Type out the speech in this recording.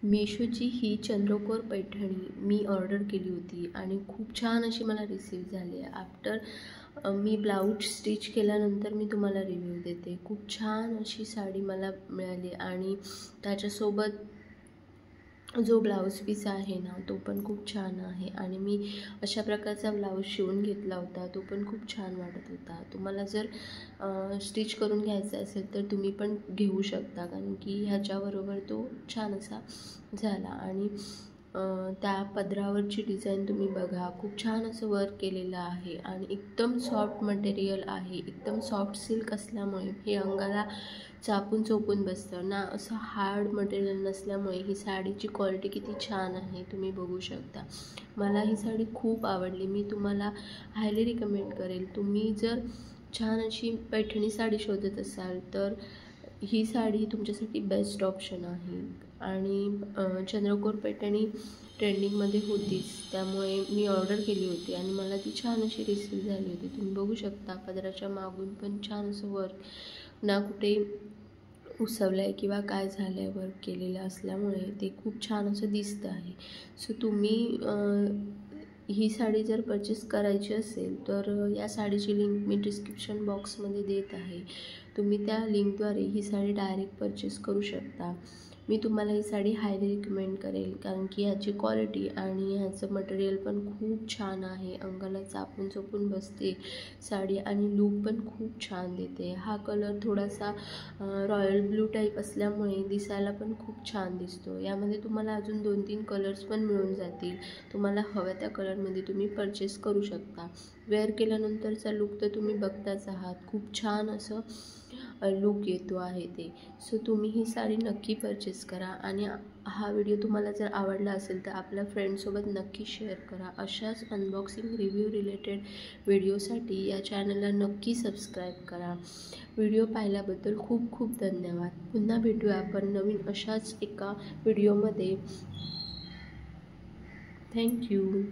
मेशोची ही चंद्रकोर पैठणी मी order केली होती आणि खूप छान अशी मला रिसीव झाली आहे. आफ्टर मी ब्लाऊज स्टिच केल्यानंतर मी तुम्हाला रिव्ह्यू देते. खूप छान अशी साडी मला मिळाली आणि त्याच्यासोबत जो ब्लाऊज पीस आहे ना तो पण खूप छान आहे आणि मी अशा प्रकारचा ब्लाऊज शिवून घेतला होता. तो पण खूप छान वाटत होता. तुम्हाला जर स्टिच करून घ्यायचा असेल तर तुम्ही पण घेऊ शकता, कारण की ह्याच्याबरोबर तो छान असा झाला. आणि त्या पदरावरची डिझाईन तुम्ही बघा, खूप छान असं वर्क केलेलं आहे आणि एकदम सॉफ्ट मटेरियल आहे. एकदम सॉफ्ट सिल्क असल्यामुळे हे अंगाला चापून चोपून बसतं ना, असं हार्ड मटेरियल नसल्यामुळे ही साडीची क्वालिटी किती छान आहे तुम्ही बघू शकता. मला ही साडी खूप आवडली. मी तुम्हाला हायली रिकमेंड करेल. तुम्ही जर छान अशी पैठणी साडी शोधत असाल तर ही साडी तुमच्यासाठी बेस्ट ऑप्शन आहे. आणि चंद्रकोर पैठणी ट्रेंडिंगमध्ये होतीच, त्यामुळे मी ऑर्डर केली होती आणि मला ती छान अशी रिसीव झाली होती. तुम्ही बघू शकता पदराच्या मागून पण छान असं वर्क, ना कुठे उसवलं आहे किंवा काय झालं आहे, वर्क केलेलं असल्यामुळे ते खूप छान असं दिसतं आहे. सो तुम्ही ही साडी जर परचेस करायची असेल तर या साडीची लिंक मी डिस्क्रिप्शन बॉक्समध्ये देत आहे. तुम्ही त्या लिंकद्वारे ही साडी डायरेक्ट परचेस करू शकता. मी तुम्हाला ही साडी हायली रिकमेंड करेल, कारण की ह्याची क्वालिटी आणि ह्याचं मटेरियल पण खूप छान आहे. अंगाला चापून चोपून बसते साडी आणि लूक पण खूप छान देते. हा कलर थोडासा रॉयल ब्लू टाईप असल्यामुळे दिसायला पण खूप छान दिसतो. यामध्ये तुम्हाला अजून 2-3 कलर्स पण मिळून जातील. तुम्हाला हव्या त्या कलरमध्ये तुम्ही परचेस करू शकता. वेअर केल्यानंतरचा लूक तर तुम्ही बघताच आहात. खूप छान असं लूक येतो आहे ते. सो तुम्ही ही साडी नक्की परचेस करा आणि हा व्हिडिओ तुम्हाला जर आवडला असेल तर आपल्या फ्रेंड्ससोबत नक्की शेअर करा. अशाच अनबॉक्सिंग रिव्ह्यू रिलेटेड व्हिडिओसाठी या चॅनलला नक्की सबस्क्राईब करा. व्हिडिओ पाहिल्याबद्दल खूप खूप धन्यवाद. पुन्हा भेटूया आपण नवीन अशाच एका व्हिडिओमध्ये. थँक्यू.